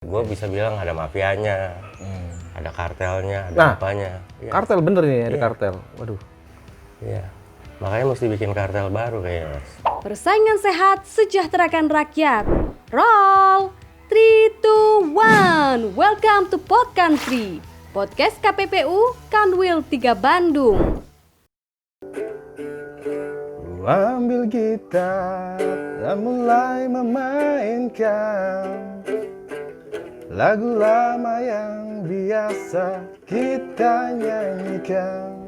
Gue bisa bilang ada mafianya, ada kartelnya, ada Nah, apanya. Ya. Kartel bener nih, ada Iya. kartel. Waduh. Iya. Makanya mesti bikin kartel baru kayaknya, Mas. Persaingan sehat, sejahterakan rakyat. Roll! 3, 2, 1. Welcome to Pod Country. Podcast KPPU Kanwil 3 Bandung. Ambil gitar dan mulai memainkan lagu lama yang biasa kita nyanyikan.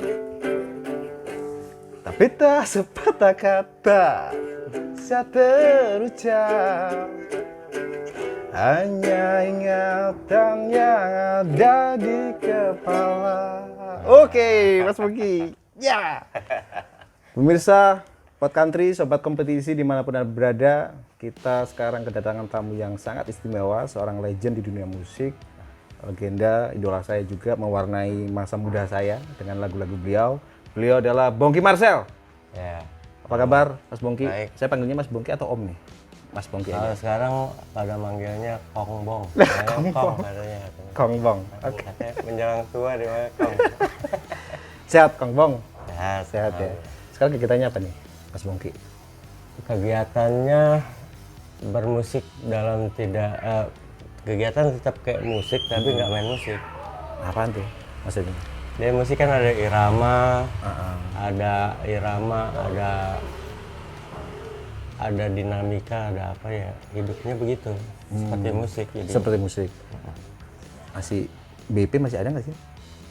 Tapi tak sepatah kata saya terucap, hanya ingatan yang ada di kepala. Oke, Mas Bogi. Ya. Pemirsa Pod Country, sobat kompetisi dimanapun Anda berada, kita sekarang kedatangan tamu yang sangat istimewa, seorang legend di dunia musik, legenda, idola saya juga, mewarnai masa muda saya dengan lagu-lagu beliau. Beliau adalah Bongky Marcel. Ya. Apa kabar, Mas Bongky? Baik. Saya panggilnya Mas Bongky atau Om nih? Mas Bongky Kalau aja. sekarang pada manggilnya Kongbong. Kong katanya. Kong Bong. Oke. Katanya menjelang tua di mana Kong. Sehat, Kong Bong? Sehat. Sehat ya. Sekarang kegiatannya apa nih, Mas Bongky? Kegiatannya bermusik dalam tidak kegiatan tetap kayak musik tapi nggak main musik. Apaan tuh maksudnya? Dari musik kan ada irama, ada dinamika, ada apa ya, hidupnya begitu. Seperti musik jadi. Seperti musik. Masih BIP masih ada nggak sih?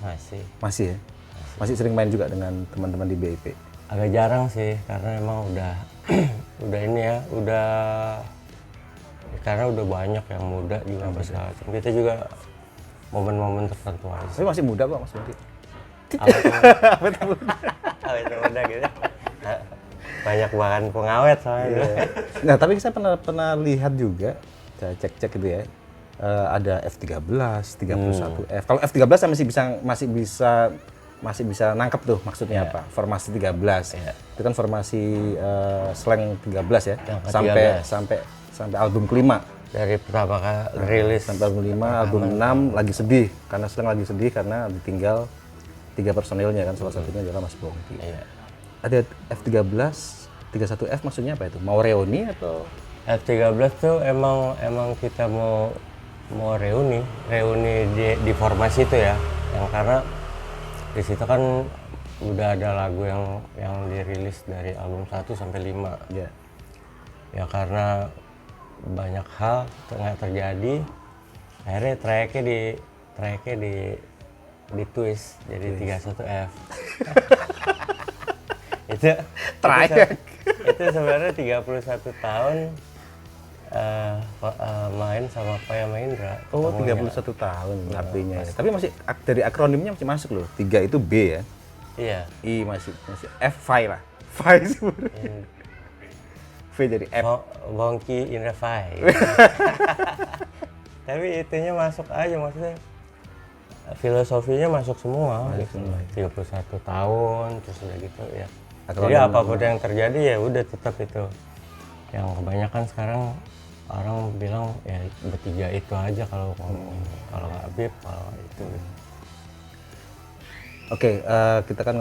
Masih. Masih ya? Masih sering main juga dengan teman-teman di BIP? Agak jarang sih karena emang udah udah ini ya, karena udah banyak yang muda juga segala macam. Kita juga momen-momen tertentu aja. Tapi masih muda kok Mas Bongky. Apa itu muda gitu. Banyak bahan pengawet soalnya. Nah tapi saya pernah lihat juga, saya cek-cek gitu ya, ada F13, 31F. Kalau F13 saya masih bisa nangkep tuh maksudnya apa, formasi 13. Itu kan formasi slang 13 ya, sampai album kelima. Dari pertama kali rilis Sampai album 5, album 6 lagi sedih, karena slang lagi sedih karena ditinggal 3 personilnya kan, salah satunya adalah Mas Bongky. Iya. Ada F13, 31F maksudnya apa itu? Mau reuni atau? F13 tuh emang kita mau reuni di formasi itu ya, yang karena di situ kan udah ada lagu yang dirilis dari album 1 sampai 5. Ya. Ya karena banyak hal nggak terjadi, akhirnya tracknya di twist jadi 31F. itu sebenarnya 31 tahun main sama Paya Mahendra. Oh, 31 tahun artinya. Ya. Tapi masih dari akronimnya masih masuk loh. 3 itu B ya. Iya. I masih F V lah. V sebenarnya. V jadi F. Bongky in the Five. Tapi itunya masuk aja, maksudnya filosofinya masuk semua. Gitu. 31 tahun terus udah gitu ya. Jadi apapun yang terjadi ya udah tetap itu. Yang kebanyakan sekarang orang bilang ya bertiga itu aja kalau ngomong, kalau nggak bib, kalau itu. Oke, kita kan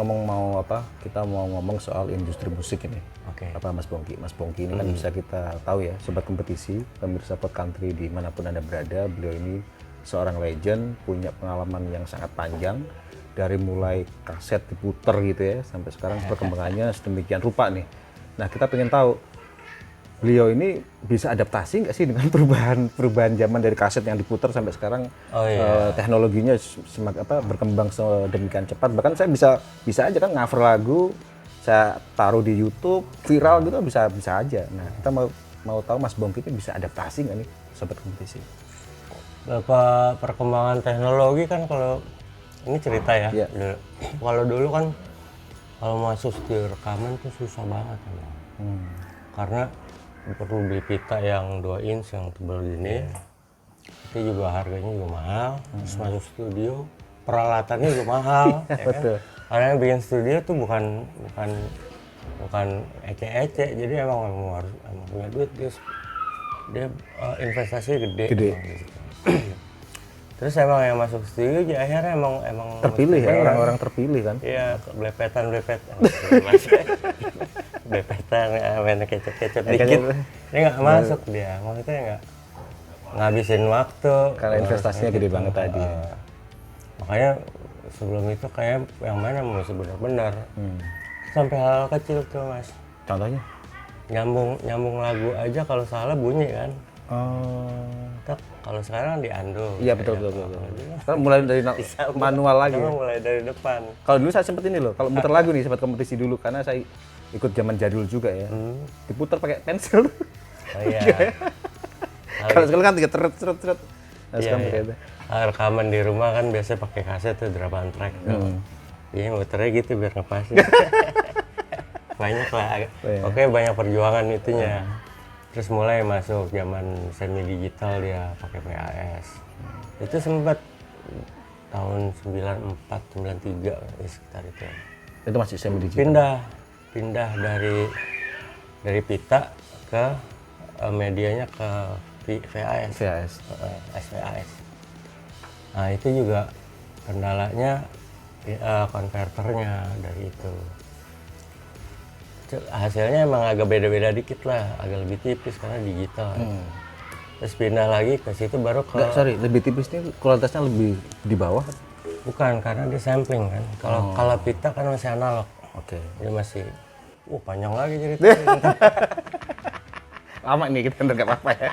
kita mau ngomong soal industri musik ini. Oke. Apa Mas Bongky? Mas Bongky ini kan bisa kita tahu ya, sobat kompetisi, pemirsa Pod Country dimanapun Anda berada, beliau ini seorang legend, punya pengalaman yang sangat panjang, dari mulai kaset diputer gitu ya, sampai sekarang perkembangannya sedemikian rupa nih. Nah, kita pengen tahu, beliau ini bisa adaptasi nggak sih dengan perubahan zaman dari kaset yang diputer sampai sekarang? Teknologinya berkembang sedemikian cepat. Bahkan saya bisa aja kan cover lagu, saya taruh di YouTube viral gitu, bisa aja. Nah, kita mau tahu Mas Bongky ini bisa adaptasi nggak nih, sobat kompetisi? Perkembangan teknologi kan, kalau ini cerita ya. Yeah. Kalau dulu kan kalau masuk studio rekaman tuh susah banget emang. Karena perlu beli pita yang 2 inch yang tebal gini. Itu juga harganya juga mahal. Terus masuk studio, peralatannya juga mahal. Ya Betul. Kan? Karena yang bikin studio tuh bukan ece-ece. Jadi emang harus punya duit, dia investasinya gede. Gitu. Terus emang yang masuk studio akhirnya emang Terpilih ya, orang-orang terpilih kan. Iya, blepetan. Blepetan, main kecet-kecet Ya, dikit. kan, Dia nggak masuk dia, maksudnya nggak ngabisin waktu. karena investasinya gede banget tadi. Makanya sebelum itu kayak yang mana mesti benar-benar. Sampai hal kecil tuh mas. Contohnya? Nyambung lagu aja kalau salah bunyi kan. Oh. Kalau sekarang di Ando. Iya betul. Kan mulai dari manual lagi. Sekarang mulai dari depan. Kalau dulu saya sempet ini loh, kalau muter lagu nih sempat kompetisi dulu karena saya ikut zaman jadul juga ya. Diputar pakai pensil. Oh iya. Kalau sekarang kan tiga ceret. Nah, sekarang pakai itu. Rekaman di rumah kan biasa pakai kaset tuh 8 track tuh. Iya muternya gitu biar ngepasin. Banyak lah. Oke banyak perjuangan itunya. Terus mulai masuk zaman semi digital dia pakai PAS. Itu sempat tahun 94, 93 sekitar itu. Itu masih semi digital. Pindah dari pita ke medianya ke VAS. SVAS. Nah itu juga kendalanya konverternya dari itu. Hasilnya emang agak beda-beda dikit lah, agak lebih tipis karena digital. Terus pindah lagi ke situ baru ke... lebih tipis ini kualitasnya lebih di bawah? Bukan, karena dia sampling kan. Kalau pita kan masih analog. Oke. Dia masih... panjang lagi ceritanya. Lama nih kita nggak apa-apa ya.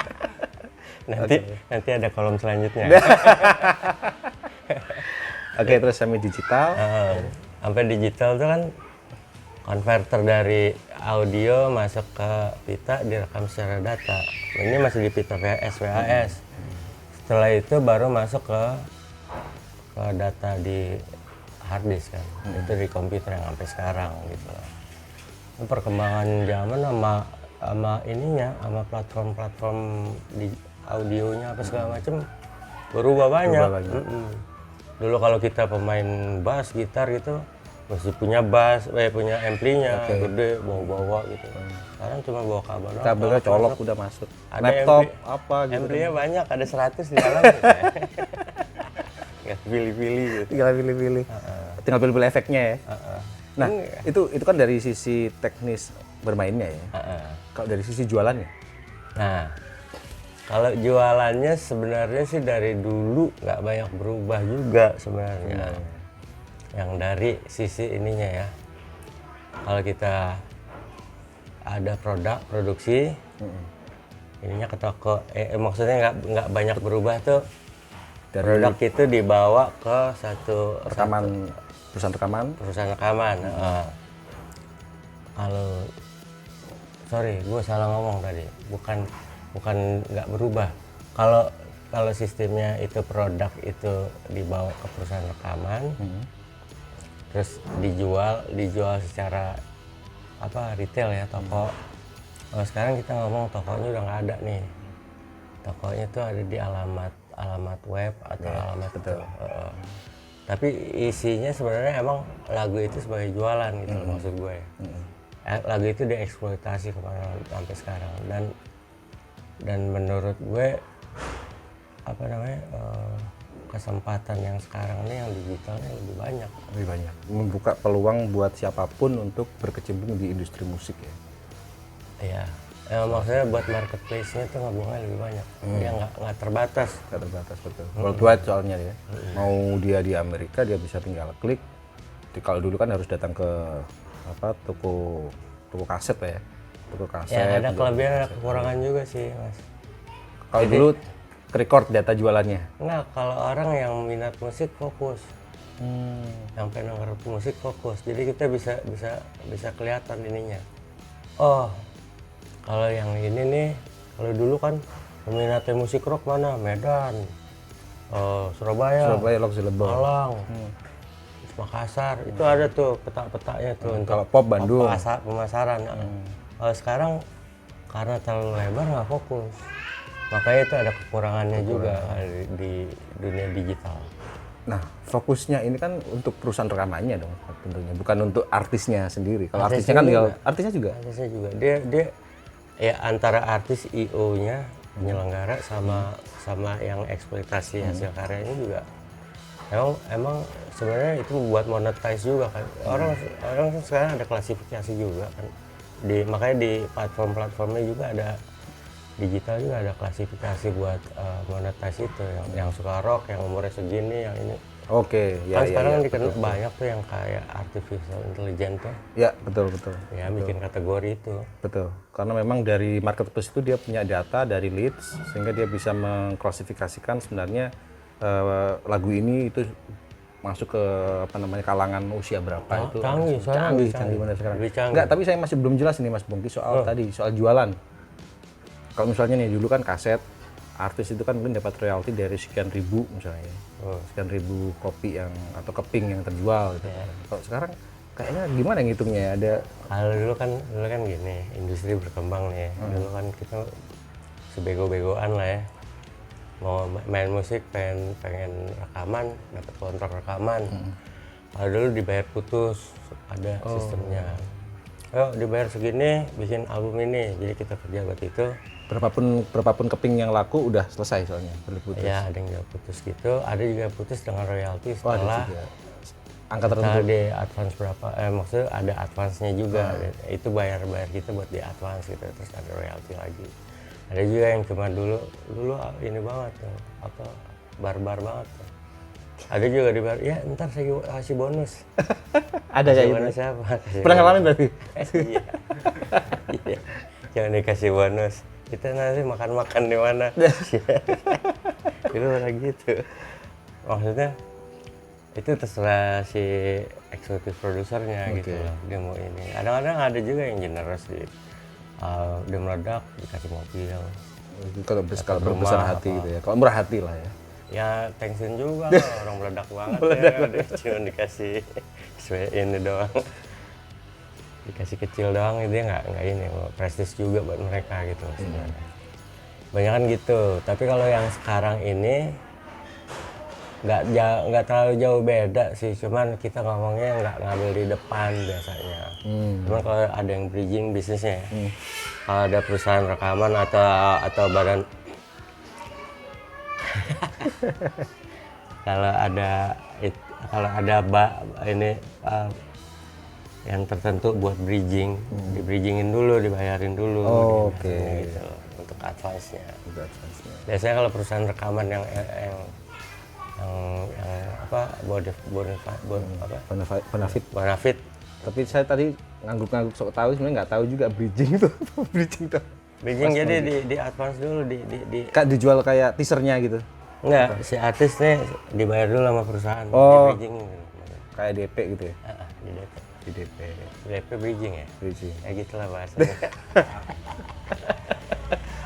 Nanti ada kolom selanjutnya. Oke, terus semi digital. Sampai digital tuh kan konverter dari audio masuk ke pita direkam secara data. Ini masih di pita VAS. Setelah itu baru masuk ke data di hard disk kan. Itu di komputer yang sampai sekarang gitu. Perkembangan zaman sama ininya, sama platform di audionya apa segala macam berubah banyak. Dulu kalau kita pemain bass, gitar gitu mesti punya bass, punya amplinya gede bawa gitu. Sekarang cuma bawa kabel. Kabelnya colok udah masuk. Ada laptop apa gitu. Amplinya banyak, ada 100 di dalam. Tinggal pilih-pilih gitu. Tinggal pilih efeknya ya. Nah, itu kan dari sisi teknis bermainnya ya. Kalau dari sisi jualannya? Nah, kalau jualannya sebenarnya sih dari dulu nggak banyak berubah juga sebenarnya. Yang dari sisi ininya ya, kalau kita ada produksi, ininya ke toko, maksudnya nggak banyak berubah tuh. Dari produk itu dibawa ke perusahaan rekaman. Kalau sorry, gue salah ngomong tadi, bukan nggak berubah. Kalau sistemnya itu produk itu dibawa ke perusahaan rekaman. Terus dijual secara retail ya, toko. Kalau sekarang kita ngomong tokonya udah nggak ada nih. Tokonya tuh ada di alamat web atau alamat betul. Tapi isinya sebenarnya emang lagu itu sebagai jualan gitu maksud gue. Lagu itu dieksploitasi kemana sampai sekarang dan menurut gue kesempatan yang sekarang ini yang digitalnya lebih banyak. Membuka peluang buat siapapun untuk berkecimpung di industri musik ya. Iya. Maksudnya buat marketplace-nya tuh ngebuangnya lebih banyak. Dia nggak terbatas. Betul. Worldwide soalnya ya. Mau dia di Amerika dia bisa tinggal klik. Kalau dulu kan harus datang ke toko kaset ya. Toko kaset. Ya ada kelebihan ada kekurangan juga sih mas. Kalau dulu record data jualannya. Enggak, kalau orang yang minat musik fokus. Yang pengen denger musik fokus. Jadi kita bisa kelihatan ininya. Oh, kalau yang ini nih, kalau dulu kan peminatnya musik rock mana? Medan, Surabaya, Malang, Makassar. Itu ada tuh peta-petanya tuh untuk kalau pop Bandung. Pemasaran. Kalau sekarang karena terlalu lebar nggak fokus. Makanya itu ada kekurangannya juga di dunia digital. Nah, fokusnya ini kan untuk perusahaan rekamannya dong tentunya, bukan untuk artisnya sendiri. Kalau artisnya kan tinggal artisnya juga. Dia ya antara artis IO-nya penyelenggara sama yang eksploitasi hasil karyanya juga emang sebenarnya itu buat monetize juga kan. Orang sekarang ada klasifikasi juga kan. Makanya di platformnya juga ada digital juga ada klasifikasi buat monetize itu yang suka rock, yang umurnya segini, yang ini. Oke, ya, kan ya, sekarang ya, dikenal betul. banyak tuh yang kayak artificial intelligence tuh. Ya, betul. Ya, bikin kategori itu. Betul. Karena memang dari marketplace itu dia punya data dari leads sehingga dia bisa mengklasifikasikan sebenarnya lagu ini itu masuk ke kalangan usia berapa itu. Canggih benar sekarang. Enggak, tapi saya masih belum jelas nih Mas Bongki soal soal jualan. Kalau misalnya nih dulu kan kaset, artis itu kan mungkin dapat royalti dari sekian ribu misalnya, sekian ribu kopi atau keping yang terjual gitu. Kalau sekarang kayaknya gimana ngitungnya ya? Ada kalau dulu kan gini, industri berkembang nih. Dulu kan kita sebego-begoan lah ya. Mau main musik pengen rekaman, dapat kontrak rekaman. Kalau dulu dibayar putus, ada sistemnya. Yuk dibayar segini, bikin album ini. Jadi kita kerja buat itu. berapapun keping yang laku udah selesai soalnya putus. Ya, ada yang putus gitu, ada juga putus dengan royalti setelah angka tertentu. di advance berapa, maksudnya ada advance-nya juga. Itu bayar kita buat di advance gitu, terus ada royalti lagi. Ada juga yang cuma dulu ini banget tuh, barbar banget tuh. Ada juga dibayar, ya ntar saya kasih bonus. Ada kayak gitu. Bonus siapa? Pernah ngalamin berarti? Iya. Jangan dikasih bonus. Kita nanti makan di mana? Itu kayak gitu. Maksudnya itu terserah si eksekutif produsernya gitu loh. Dia mau ini. Kadang-kadang ada juga yang generous dia meledak dikasih mobil. Kalau berbesar hati gitu ya. Kalau murah hati lah ya. Ya tension juga lah, orang meledak banget ya. Dia cuma dikasih ini doang. Dikasih kecil doang itu ya nggak ini prestis juga buat mereka gitu sebenarnya. Banyak kan gitu. Tapi kalau yang sekarang ini nggak terlalu jauh beda sih, cuman kita ngomongnya nggak ngambil di depan biasanya. Cuman kalau ada yang bridging bisnisnya ya. Kalau ada perusahaan rekaman atau badan kalau ada ini yang tertentu buat bridging, di-bridgingin dulu, dibayarin dulu. Gitu, untuk advance-nya. Biasanya kalau perusahaan rekaman yang bonafit. Tapi saya tadi ngangguk-ngangguk sok tahu, sebenarnya nggak tahu juga bridging itu. Bridging jadi di advance dulu Kak dijual kayak teasernya gitu. Enggak, si artis nih dibayar dulu sama perusahaan. Oh. Di bridging gitu. Kayak DP gitu ya. Di DP. Di DP. DP bridging ya? Bridging. Ya gitulah bahasanya.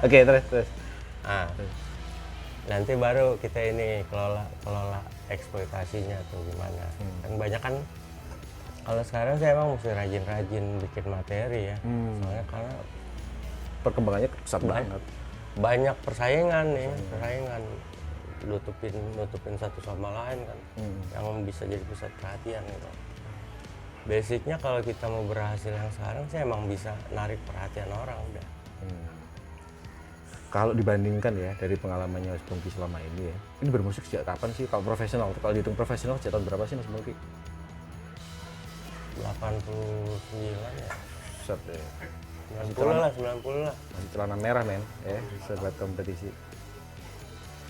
Oke, terus. Nanti baru kita ini kelola eksploitasinya atau gimana. Kan banyak kan kalau sekarang saya emang mesti rajin-rajin bikin materi ya. Soalnya karena Perkembangannya pesat banget. Banyak persaingan nih, nutupin satu sama lain kan. Yang bisa jadi pusat perhatian gitu. Basicnya kalau kita mau berhasil yang sekarang saya emang bisa narik perhatian orang udah. Kalau dibandingkan ya dari pengalamannya Mas Bongki selama ini ya, ini bermusik sejak kapan sih kalau profesional? Kalau dihitung profesional sejak tahun berapa sih Mas Bongki? 89 ya. Set ya. 90 lah. Masih celana merah men, ya sebuah kompetisi.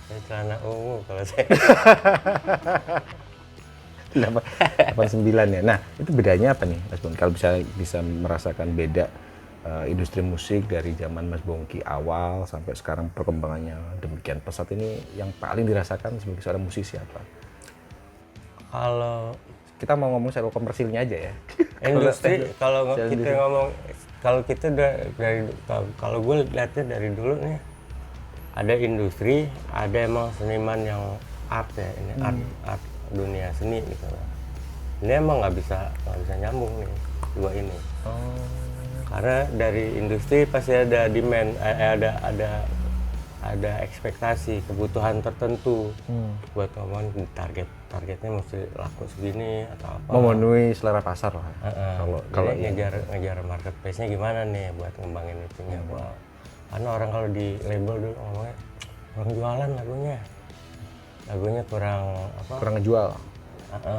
Saya celana ungu kalau saya. 89 ya. Nah, itu bedanya apa nih Mas Bongki? Kalau bisa merasakan beda industri musik dari zaman Mas Bongki awal sampai sekarang perkembangannya demikian pesat ini, yang paling dirasakan sebagai seorang musisi apa? Kalau kita mau ngomong secara komersilnya aja ya. Industri kalau kita ngomong, kalau kita kalau gue lihatnya dari dulu nih, ada industri, ada emang seniman yang art ya, ini art dunia seni gitu. Ini emang nggak bisa nyambung nih dua ini. Karena dari industri pasti ada demand, ada ekspektasi, kebutuhan tertentu buat ngomong targetnya mesti laku segini atau apa. Memenuhi selera pasar lah. Kalau ngejar marketplace-nya gimana nih buat ngembangin itunya. Karena orang kalau di label dulu ngomongnya kurang jualan lagunya kurang apa? Kurang ngejual,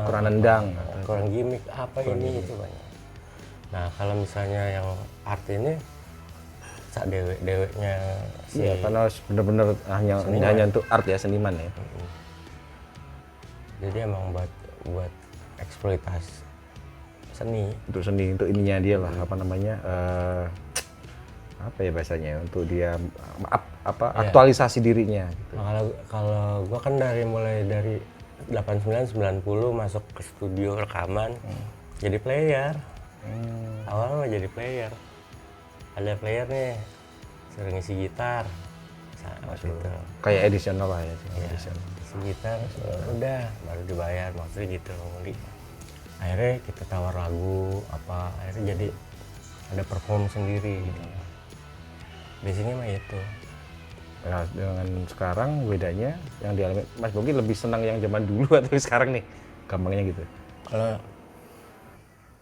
kurang nendang, kurang gimmick apa ini itu banyak. Nah kalau misalnya yang art ini sak deweknya si iya karena bener-bener hanya untuk art ya, seniman ya. Jadi emang buat eksploitasi seni. Untuk seni, untuk ininya dia lah, apa namanya, apa ya bahasanya, untuk dia aktualisasi dirinya gitu. Nah, kalau gua kan mulai dari 89 90 masuk ke studio rekaman jadi player. Awalnya jadi player. Ada player nih sering ngisi gitar. Gitu. Kayak edisional lah ya. Edisional. Ngisi gitar udah baru dibayar maksudnya gitu. Akhirnya kita tawar lagu apa, akhirnya jadi ada perform sendiri gitu. Biasanya mah itu. Nah, dengan sekarang bedanya yang dialami Mas Bogi lebih senang yang zaman dulu atau sekarang nih? Gampangnya gitu.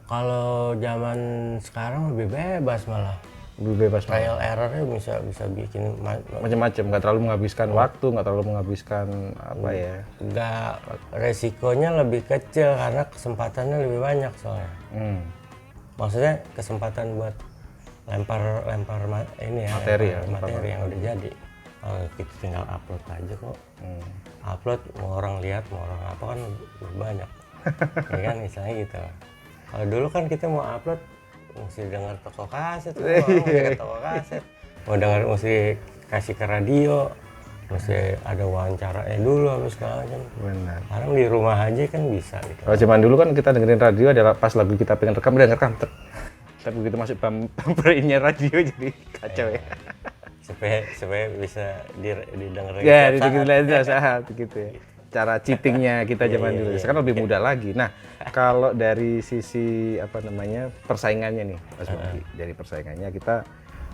Kalau zaman sekarang lebih bebas malah. Lebih bebas. Trial errornya bisa bikin macam-macam, nggak terlalu menghabiskan waktu, nggak terlalu menghabiskan apa ya. Nggak, resikonya lebih kecil karena kesempatannya lebih banyak soalnya. Maksudnya kesempatan buat lempar ini ya, materi yang udah jadi. Kalau kita tinggal upload aja kok. Upload mau orang lihat mau orang apa kan lebih banyak. Ya kan misalnya gitu. Kalau dulu kan kita mau upload mesti dengar toko kaset, toko kaset. Mau dengar mesti kasih ke radio, mesti ada wawancaranya dulu habis segala macam. Benar. Sekarang di rumah aja kan bisa gitu. Kalau zaman dulu kan kita dengerin radio adalah pas lagu kita pengen rekam udah ngerekam. Tapi begitu masuk bumper-nya radio jadi kacau ya. Supaya bisa didengar ya didengar saat gitu ya. Cara cheatingnya kita zaman dulu. Sekarang lebih mudah lagi. Nah, kalau dari sisi apa namanya persaingannya nih, Mas Bogi, dari persaingannya kita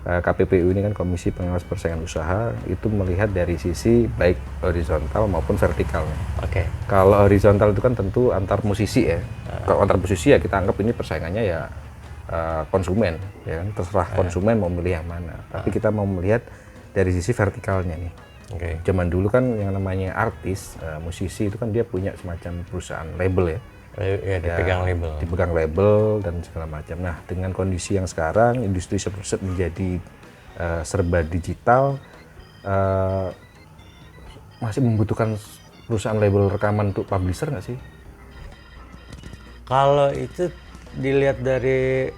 KPPU ini kan Komisi Pengawas Persaingan Usaha itu melihat dari sisi baik horizontal maupun vertikalnya. Oke. Kalau horizontal itu kan tentu antar musisi ya. Kalau antar musisi ya kita anggap ini persaingannya ya konsumen, ya kan terserah konsumen mau milih yang mana. Tapi kita mau melihat dari sisi vertikalnya nih. Zaman dulu kan yang namanya artis, musisi itu kan dia punya semacam perusahaan label ya. Ya, dipegang label dan segala macam. Nah, dengan kondisi yang sekarang industri menjadi serba digital, masih membutuhkan perusahaan label rekaman untuk publisher nggak sih? Kalau itu dilihat dari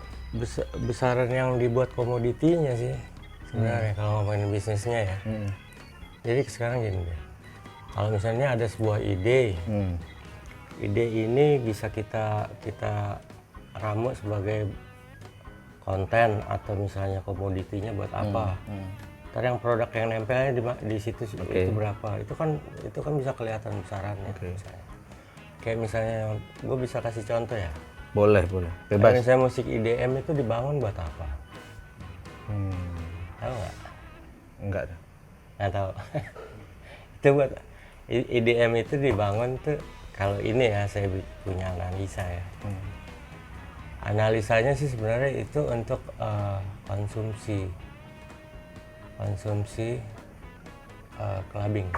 besaran yang dibuat komoditinya sih sebenarnya kalau ngomongin bisnisnya ya. Jadi sekarang gini deh, kalau misalnya ada sebuah ide, ide ini bisa kita ramu sebagai konten atau misalnya komoditinya buat apa. Ntar yang produk yang nempelnya di situ itu berapa, itu kan bisa kelihatan besarannya. Kayak misalnya gue bisa kasih contoh ya. Boleh, bebas. Kayak misalnya musik IDM itu dibangun buat apa? Tahu nggak? Enggak. Nggak tahu. Itu buat IDM itu dibangun tuh, kalau ini ya saya punya analisa ya. Analisanya sih sebenarnya itu untuk konsumsi clubbing.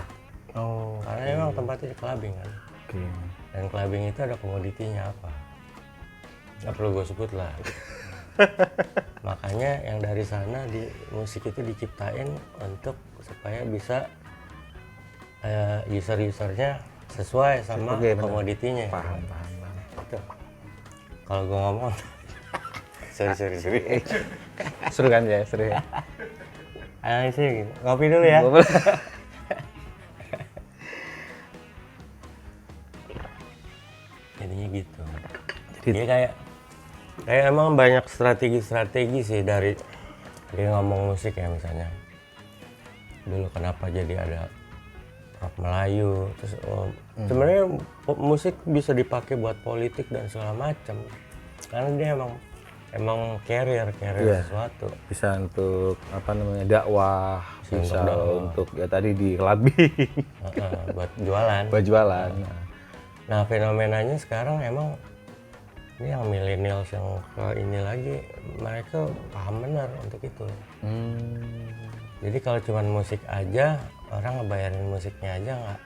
Karena memang tempatnya di clubbing kan. Dan clubbing itu ada komoditinya apa? Nggak perlu gue sebut lah. Makanya yang dari sana di musik itu diciptain untuk supaya bisa user-usernya sesuai sama komoditinya. Paham. Kalau gue ngomong, sorry. Seru kan ya, seru ya. Analisnya gitu. Ngopi dulu ya. Jadinya gitu. Jadi kayak emang banyak strategi sih dari ngomong musik ya misalnya. Dulu kenapa jadi ada rock Melayu, terus sebenarnya musik bisa dipakai buat politik dan segala macam. Karena dia emang carrier sesuatu. Bisa untuk apa namanya dakwah, bisa untuk ya tadi di clubbing. Buat jualan. Nah, fenomenanya sekarang emang ini yang milenial yang ke ini lagi, mereka paham benar untuk itu. Jadi kalau cuman musik aja, orang ngebayarin musiknya aja nggak,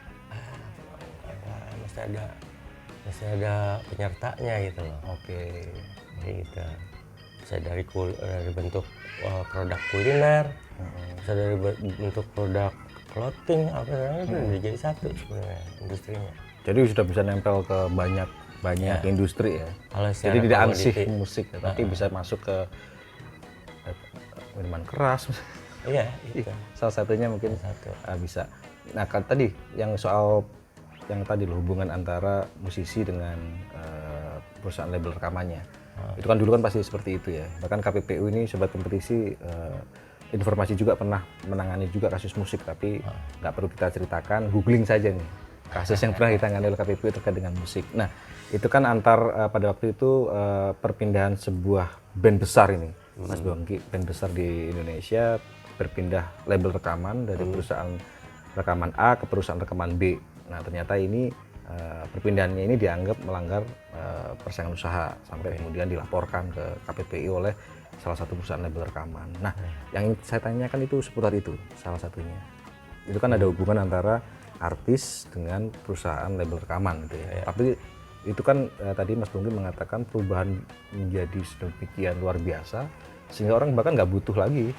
mesti ada penyertanya gitu loh. Oke. Gitu. Bisa dari bentuk produk kuliner, bisa dari bentuk produk clothing, apa namanya itu udah jadi satu sebenarnya industrinya. Jadi sudah bisa nempel ke banyak industri ya. Kalau Jadi tidak ansih musik, tapi bisa masuk ke minuman keras. Iya, itu. Salah satunya mungkin bisa. Nah, kan tadi yang soal yang tadi loh, hubungan antara musisi dengan perusahaan label rekamannya. Itu kan dulu kan pasti seperti itu ya. Bahkan KPPU ini Sobat Kompetisi informasi juga pernah menangani juga kasus musik, tapi nggak perlu kita ceritakan, googling saja nih kasus yang pernah ditangani oleh KPPU terkait dengan musik. Nah, itu kan pada waktu itu perpindahan sebuah band besar ini, Mas Bongki, band besar di Indonesia berpindah label rekaman dari perusahaan rekaman A ke perusahaan rekaman B. Nah, ternyata ini perpindahannya ini dianggap melanggar persaingan usaha sampai kemudian dilaporkan ke KPPI oleh salah satu perusahaan label rekaman. Nah, yang saya tanyakan itu seputar itu salah satunya. Itu kan ada hubungan antara artis dengan perusahaan label rekaman gitu ya. Tapi itu kan tadi Mas Bongki mengatakan perubahan menjadi sedemikian luar biasa sehingga orang bahkan nggak butuh lagi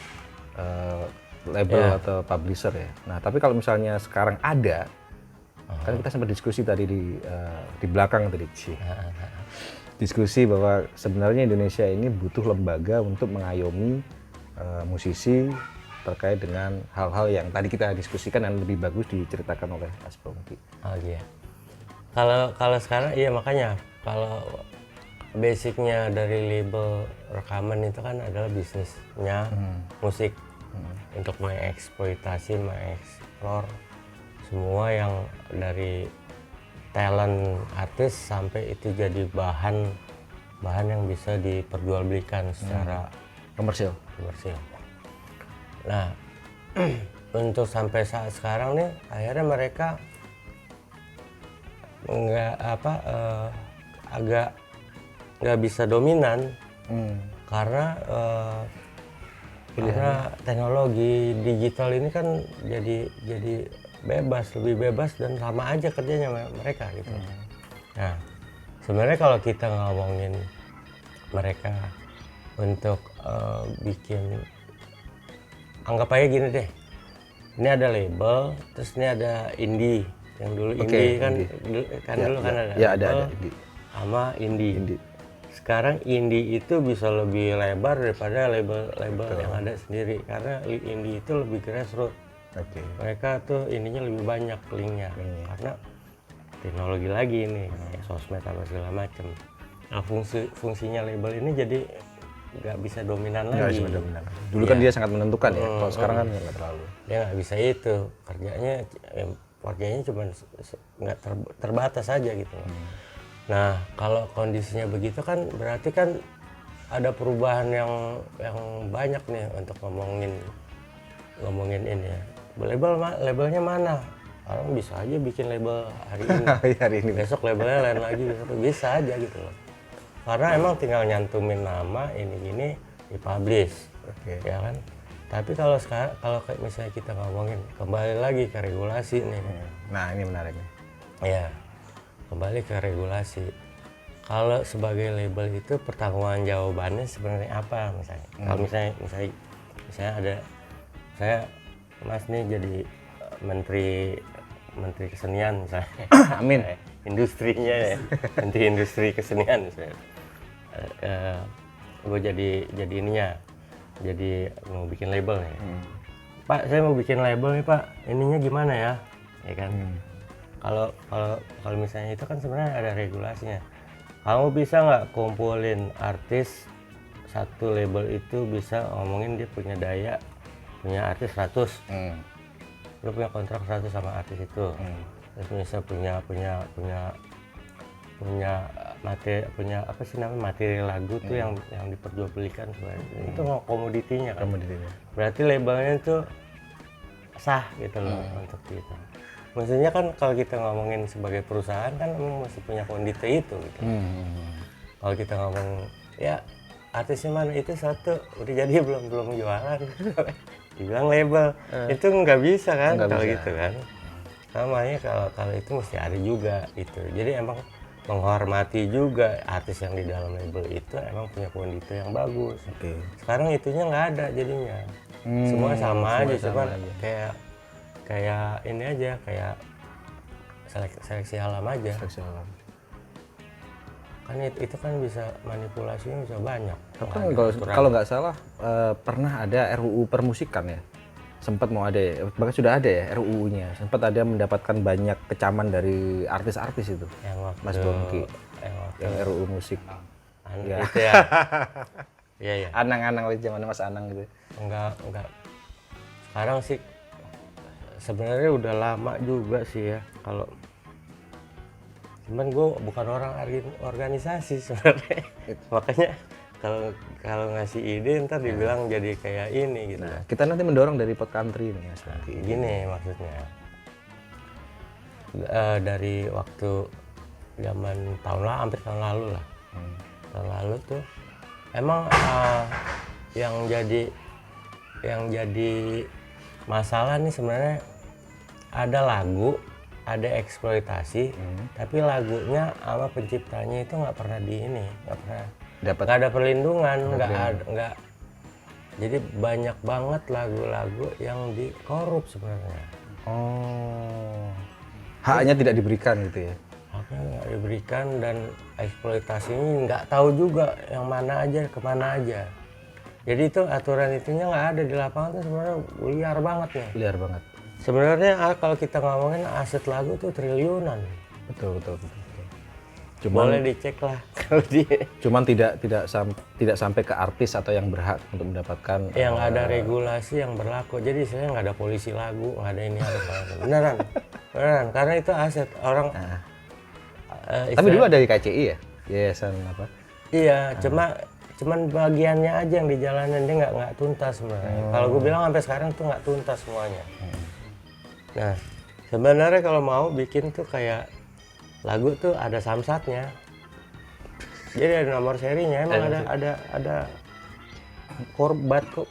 label atau publisher ya. Nah, tapi kalau misalnya sekarang ada, kan kita sempat diskusi tadi di belakang tadi sih. Diskusi bahwa sebenarnya Indonesia ini butuh lembaga untuk mengayomi musisi terkait dengan hal-hal yang tadi kita diskusikan dan lebih bagus diceritakan oleh Mas Bongki. Oh iya. Kalau sekarang iya, makanya kalau basicnya dari label rekaman itu kan adalah bisnisnya musik untuk mengeksploitasi, mengeksplor semua yang dari talent artis sampai itu jadi bahan yang bisa diperjualbelikan secara Komersil. Nah, untuk sampai saat sekarang nih akhirnya mereka agak nggak bisa dominan karena teknologi digital ini kan jadi lebih bebas dan sama aja kerjanya mereka gitu. Nah, sebenarnya kalau kita ngomongin mereka untuk bikin, anggap aja gini deh, ini ada label, terus ini ada indie, yang dulu indie kan dulu kan ada label sama indie. Sekarang indie itu bisa lebih lebar daripada label yang ada sendiri, karena indie itu lebih grassroots. Mereka tuh ininya lebih banyak linknya karena teknologi lagi ini, sosmed sama segala macam. Nah, fungsinya label ini jadi nggak bisa dominan lagi. Dulu kan dia sangat menentukan ya, kalau sekarang kan nggak terlalu. Dia nggak bisa itu, kerjanya cuma nggak terbatas aja gitu. Nah, kalau kondisinya begitu kan berarti kan ada perubahan yang banyak nih untuk ngomongin ini ya. Labelnya mana? Orang bisa aja bikin label hari ini. Besok labelnya lain lagi, bisa aja gitu loh. Karena emang tinggal nyantumin nama ini dipublish, ya kan. Tapi kalau misalnya kita ngomongin kembali lagi ke regulasi nih. Nah, ini menariknya. Ya, kembali ke regulasi. Kalau sebagai label itu pertanggungan jawabannya sebenarnya apa misalnya? Kalau misalnya ada Mas nih jadi menteri kesenian misalnya. Amin. Industrinya ya, menteri industri kesenian misalnya. Gue jadi mau bikin label nih. Pak, saya mau bikin label nih Pak, ininya gimana ya? Ya kan. Kalau misalnya itu kan sebenarnya ada regulasinya. Kamu bisa nggak kumpulin artis satu label itu bisa ngomongin dia punya artis 100. Lu punya kontrak 100 sama artis itu. Terus bisa punya materi lagu tuh yang diperjualbelikan sebenarnya. Itu komoditinya kan. Berarti labelnya itu sah gitu loh untuk kita. Maksudnya kan kalau kita ngomongin sebagai perusahaan kan mesti punya kondisi itu gitu. Kalau kita ngomong ya artisnya mana itu satu udah jadi belum jualan dibilang label. Itu nggak bisa kan Nggak kalau bisa. gitu kan. Namanya kalau itu mesti ada juga gitu. Jadi emang menghormati juga artis yang di dalam label itu emang punya kondito yang bagus. Oke. Sekarang itunya nggak ada jadinya. Semua sama semua aja, sama cuman aja. kayak ini aja, kayak seleksi alam aja. Seleksi alam. Kan itu kan bisa manipulasinya bisa banyak. Tapi Nggak kan ada aturan. kalau nggak salah pernah ada RUU permusikan ya, sempat mau ada ya, bahkan sudah ada ya RUU-nya, sempat ada mendapatkan banyak kecaman dari artis-artis itu, yang waktu, Mas Bongki, yang waktu yang RUU musik, ya. itu ya. Iya ya. Anang-anang lagi zaman Mas Anang gitu. Enggak. Sekarang sih sebenarnya udah lama juga sih ya kalau. Cuman gue bukan orang organisasi sebenarnya. Makanya kalau ngasih ide ntar dibilang jadi kayak ini gitu. Nah, kita nanti mendorong dari Pod Country nih Mas Bongki. Gini maksudnya. Dari waktu zaman hampir tahun lalu lah. Tahun lalu tuh emang yang jadi masalah nih sebenarnya ada lagu, ada eksploitasi, tapi lagunya sama penciptanya itu nggak pernah nggak ada perlindungan, nggak. Jadi banyak banget lagu-lagu yang dikorup sebenarnya. Oh, haknya tidak diberikan gitu ya? Haknya nggak diberikan dan eksploitasinya nggak tahu juga yang mana aja, kemana aja. Jadi itu aturan itunya nggak ada di lapangan tuh sebenarnya liar banget nih. Liar banget. Sebenarnya kalau kita ngomongin aset lagu tuh triliunan. Betul. Boleh dicek lah kalau Cuman tidak sampai ke artis atau yang berhak untuk mendapatkan yang ada regulasi yang berlaku. Jadi saya nggak ada polisi lagu, nggak ada ini ada beneran, karena itu aset orang. Tapi dulu ada di KCI ya, yayasan apa? Iya, cuman bagiannya aja yang dijalanin, dia nggak tuntas sebenarnya. Kalau gue bilang sampai sekarang tuh nggak tuntas semuanya. Nah, sebenarnya kalau mau bikin tuh kayak lagu tuh ada samsatnya. Jadi ada nomor serinya, emang ada barcode.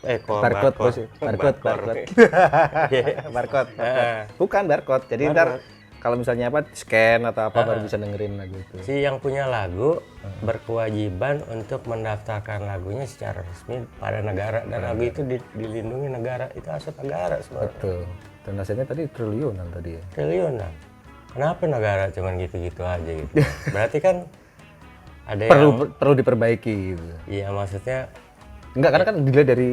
Bukan barcode. Jadi ntar kalau misalnya apa scan atau apa baru bisa dengerin lagu itu. Si yang punya lagu berkewajiban untuk mendaftarkan lagunya secara resmi pada negara dan lagu itu dilindungi negara, itu aset negara sebenarnya. Betul. Dan asetnya tadi triliunan tadi ya. Triliunan. Kenapa negara cuman gitu-gitu aja gitu? Berarti kan ada perlu diperbaiki gitu. Iya, maksudnya Enggak, karena kan dilihat dari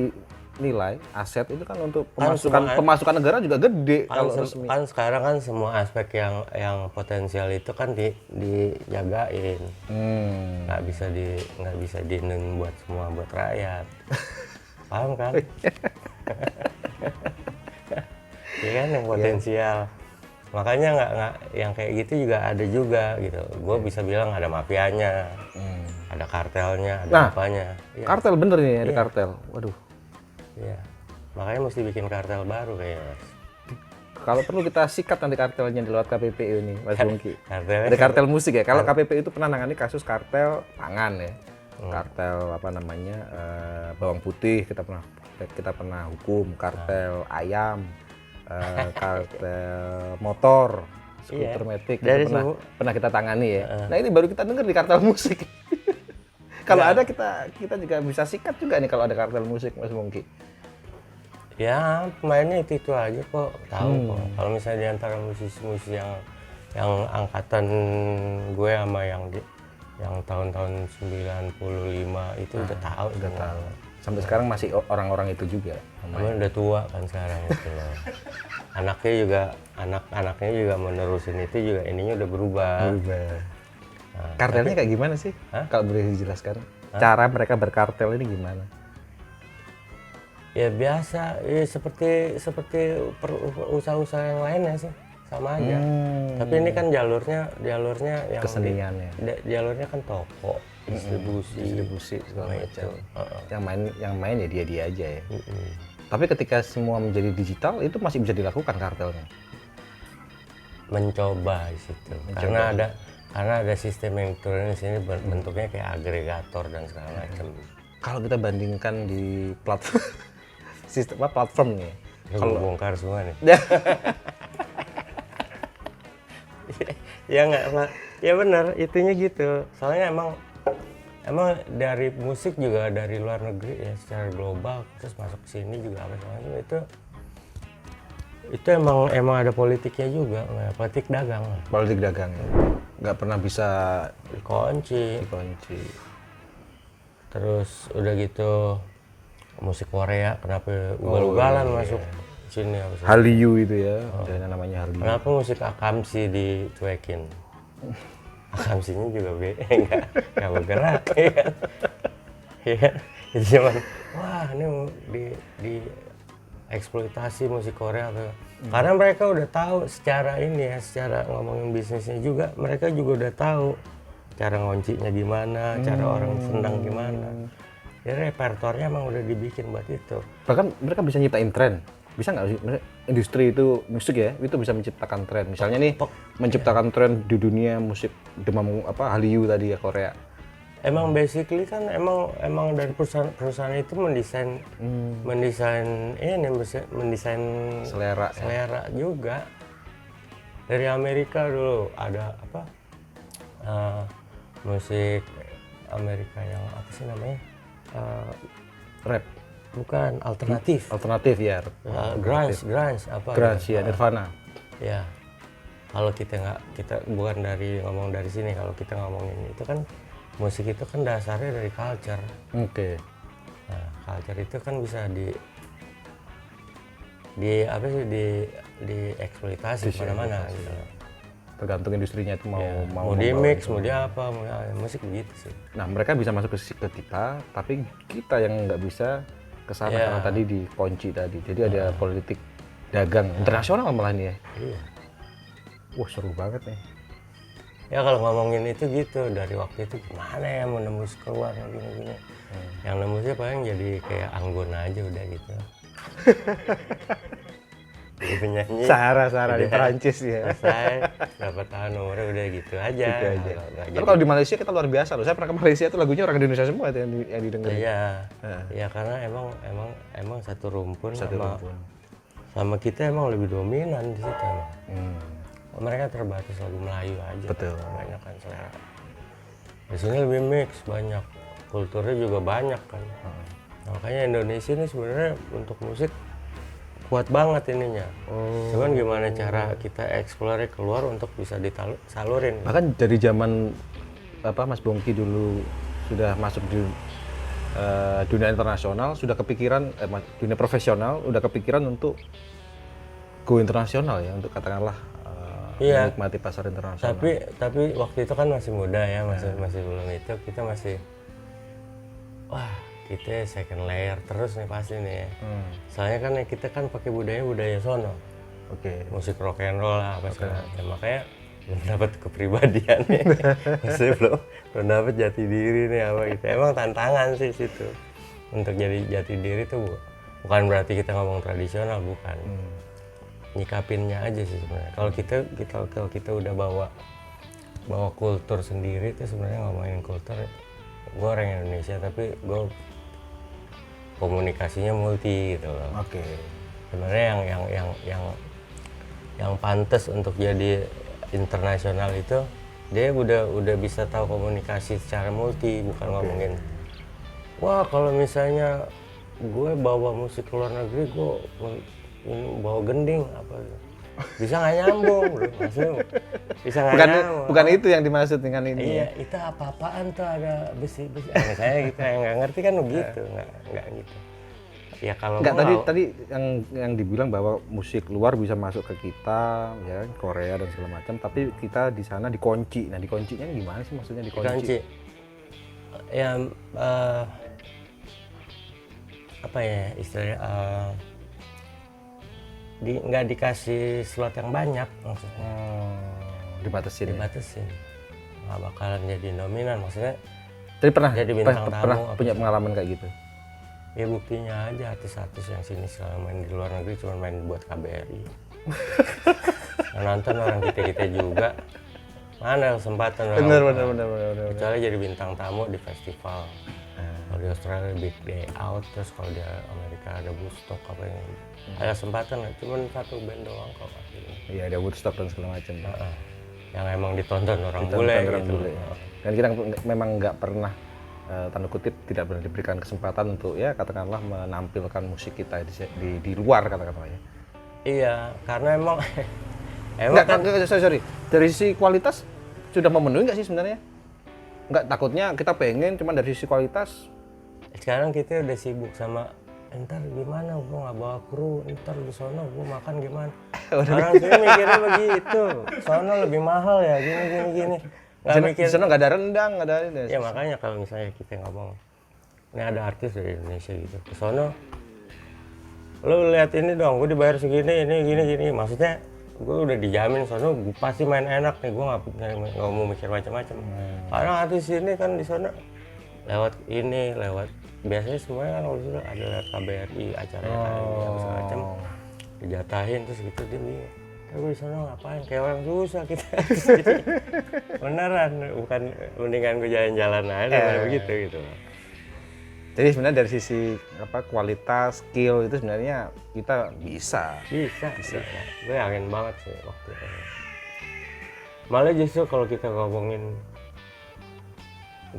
nilai aset itu kan untuk pemasukan negara juga gede kalau resmi. kan sekarang kan semua aspek yang potensial itu kan dijagain. Nggak bisa diinin buat rakyat. Paham kan? Iya kan yang potensial. Makanya nggak yang kayak gitu juga ada juga gitu. Gue bisa bilang ada mafianya, ada kartelnya, ada apanya. Ya. Kartel bener nih, ada kartel. Waduh. Iya. Makanya mesti bikin kartel baru kayaknya. Kalau perlu kita sikat nanti kartelnya di lewat KPPU ini, Mas Bongki. Kartelnya Ada kartel musik ya. Kalau KPPU itu pernah nangani kasus kartel pangan ya. Kartel apa namanya bawang putih kita pernah hukum, kartel ayam. Kartel motor, skuter metik pernah kita tangani ya. Nah ini baru kita dengar di kartel musik. Kalau ada kita juga bisa sikat juga nih kalau ada kartel musik, Mas Bongki. Ya pemainnya itu aja kok, tahu kok. Kalau misalnya di antara musisi-musisi yang angkatan gue sama yang tahun-tahun 95 itu udah tahu. Sampai sekarang masih orang-orang itu juga. Namanya udah tua kan sekarang gitu loh. Anaknya juga menerusin itu juga ininya udah berubah. Nah, kartelnya kayak gimana sih? Kalau boleh dijelaskan. Cara mereka berkartel ini gimana? Ya biasa, ya seperti usaha-usaha yang lainnya sih, sama aja. Tapi ini kan jalurnya yang keseniannya. Jalurnya kan toko. distribusi segala macam. Yang main ya dia aja ya. Tapi ketika semua menjadi digital itu masih bisa dilakukan kartelnya. Mencoba di situ. Karena ada sistem elektronik di sini bentuknya kayak agregator dan segala macam. Kalau kita bandingkan di platform sistem platformnya. Kalau bongkar semua nih. Ya nggak Pak. Ya benar, itunya gitu. Soalnya emang dari musik juga dari luar negeri ya secara global terus masuk ke sini juga apa semacam itu emang ada politiknya juga, politik dagang. Politik dagang ya. Nggak pernah bisa Dikunci. Terus udah gitu musik Korea kenapa ugal-ugalan masuk sini apa sih? Hallyu itu ya, ada namanya Hallyu. Kenapa musik Akamsi dicuekin? Akamsinya juga nggak bergerak ya kan? Ya, itu cuman wah ini di eksploitasi musik Korea tuh. Karena mereka udah tahu secara ini ya, secara ngomongin bisnisnya juga, mereka juga udah tahu cara ngoncinya gimana, cara orang senang gimana. Jadi repertoarnya emang udah dibikin buat itu. Bahkan mereka bisa nyiptain tren. Bisa nggak sih? Industri itu musik ya, itu bisa menciptakan tren. Misalnya nih, menciptakan tren di dunia musik demam Hallyu tadi ya, Korea. Emang basically kan emang dari perusahaan itu mendesain Selera juga. Dari Amerika dulu ada musik Amerika yang apa sih namanya? rap. Bukan, alternatif. Alternatif ya. Grunge apa? Grunge gitu. ya, Nirvana. Ya. Kalau kita bukan ngomong dari sini, kalau kita ngomongin itu kan musik itu kan dasarnya dari culture. Oke. Nah, culture itu kan bisa dieksploitasi kemana-mana gitu. Tergantung industrinya itu mau di mix, mau di apa, musik begitu sih. Nah, mereka bisa masuk ke kita, tapi kita yang nggak bisa ke sana karena tadi dikunci tadi. Jadi ada politik dagang internasional malah nih ya. Iya. Wah, seru banget nih. Ya kalau ngomongin itu gitu, dari waktu itu gimana ya mau nembus keluar gini-gini. Yang nembusnya paling jadi kayak Anggun aja udah gitu. Jadi penyanyi. Sahara di Perancis ya. Selesai, berapa tahun umurnya udah gitu aja. Gitu aja. Nggak Tapi kalau di Malaysia kita luar biasa loh. Saya pernah ke Malaysia itu lagunya orang Indonesia semua itu yang didengar. Iya. Ya karena emang satu rumpun sama kita emang lebih dominan di situ emang. Mereka terbatas lagu Melayu aja. Betul. Banyak kan selera. Di sini lebih mix, banyak. Kulturnya juga banyak kan. Makanya Indonesia ini sebenarnya untuk musik kuat banget ininya. Cuman gimana cara kita eksplornya keluar untuk bisa disalurin. Bahkan dari zaman Mas Bongki dulu sudah masuk di dunia internasional, sudah kepikiran dunia profesional, udah kepikiran untuk go internasional ya, untuk katakanlah menikmati pasar internasional. Tapi waktu itu kan masih muda ya, masih belum itu, kita masih kita second layer terus nih pasti nih ya. Soalnya kan kita kan pakai budaya sono. Oke. Musik rock and roll lah apa segala macam. Makanya belum dapat kepribadian nih. Masih belum dapat jati diri nih apa gitu. Emang tantangan sih situ. Untuk jadi jati diri tuh bukan berarti kita ngomong tradisional, bukan. Nyikapinnya aja sih sebenarnya. Kalau kita udah bawa kultur sendiri tuh sebenarnya ngomongin kultur. Gue orang Indonesia tapi gue komunikasinya multi gitu loh. Oke. Sebenarnya yang pantas untuk jadi internasional itu dia udah bisa tahu komunikasi secara multi, bukan ngomongin wah kalau misalnya gue bawa musik luar negeri gue bawa gending apa gitu. Bisa nggak nyambung bro, maksudnya bisa nggak nyambung. Bukan itu yang dimaksud dengan ini. Iya, itu apa-apaan tuh ada besi. Saya gitu yang nggak ngerti kan begitu, nggak gitu. Ya kalau tadi yang dibilang bahwa musik luar bisa masuk ke kita, ya Korea dan segala macam, tapi kita di sana dikunci. Nah, dikuncinya gimana sih maksudnya dikunci? Ya apa ya istilahnya? Nggak dikasih slot yang banyak maksudnya. Dibatasin. Nggak bakalan jadi dominan maksudnya. Tapi pernah punya pengalaman kayak gitu? Ya buktinya aja artis-artis yang sini selama main di luar negeri cuma main buat KBRI. Nonton orang kita juga. Mana kesempatan orang. Bener. Kecuali jadi bintang tamu di festival. Kalau di Australia Big Day Out, terus kalau di Amerika ada Woodstock apa yang ada kesempatan lah, cuman satu band doang kok akhirnya. Iya, ada Woodstock dan segala macam. Yang emang ditonton orang Ditonton bule orang gitu. bule. Dan kita memang nggak pernah tanda kutip tidak pernah diberikan kesempatan untuk ya katakanlah menampilkan musik kita di luar katakanlah ya. Iya, karena emang sorry. Dari sisi kualitas sudah memenuhi nggak sih sebenarnya? Nggak, takutnya kita pengen cuman dari sisi kualitas. Sekarang kita udah sibuk sama ntar gimana gua nggak bawa kru, ntar di sono gua makan gimana. Orang sini mikirnya begitu, sono lebih mahal ya gini. Nggak mikir. Di sana nggak ada rendang, nggak ada. Ya makanya kalau misalnya kita ngomong, ini ada artis dari Indonesia gitu, ke sono, lu lihat ini dong, gue dibayar segini, ini gini, maksudnya gue udah dijamin sono, gue pasti main enak nih, gue nggak mau mikir macam-macam. Karena artis ini kan di sono lewat biasanya semuanya kan kalau sudah ada lewat KBRI acara apa segala macam, dijatahin terus gitu dia bingung. Gue di sana ngapain? Kayak orang susah kita. Beneran, bukan mendingan gue jalan-jalan aja daripada begitu gitu. Jadi sebenarnya dari sisi kualitas, skill itu sebenarnya kita bisa. Gue yakin banget sih waktu itu. Malah justru kalau kita ngomongin,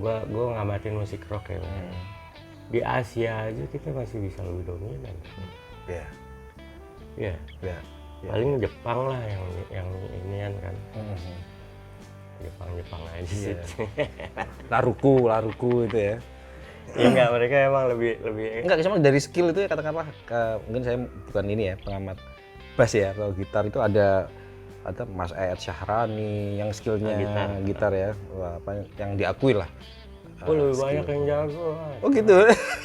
gue ngamatin musik rock ya. Di Asia aja kita masih bisa lebih dominan. Iya. Paling Jepang lah yang inian kan. Jepang aja sih. Laruku itu ya. Ya enggak, mereka emang lebih enggak, cuma dari skill itu ya katakanlah mungkin saya bukan ini ya pengamat bass ya, kalau gitar itu ada Mas Ayat Syahrani yang skillnya gitar ya, yang diakui lah. Lebih banyak yang jago. Oh gitu.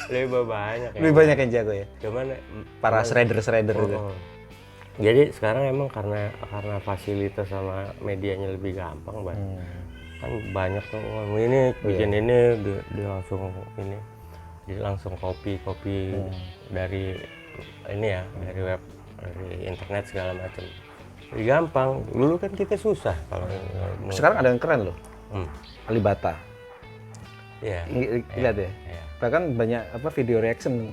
Lebih banyak yang jago ya. Cuman para shredder itu. Jadi sekarang emang karena fasilitas sama medianya lebih gampang, kan banyak tuh ini bikin ini dia langsung ini, dia langsung copy dari ini ya, dari web, dari internet segala macam. Jadi gampang. Dulu kan kita susah kalau sekarang ada yang keren loh. Alibata. Iya. Lihat ya. Bahkan banyak video reaction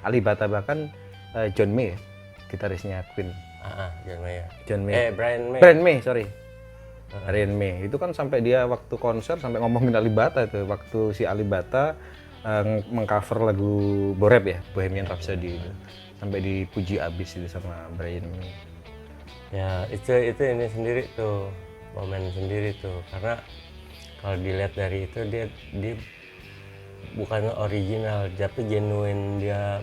Alibata, bahkan John May, gitarisnya Queen. John May. Brian May, sorry. Brian May. Itu kan sampai dia waktu konser sampai ngomongin Alibata itu. Waktu si Alibata mengcover lagu Borep ya, Bohemian Rhapsody itu. Sampai dipuji abis itu sama Brian May. Ya, itu ini sendiri tuh, momen sendiri tuh. Karena kalau dilihat dari itu dia bukan original, tapi genuine, dia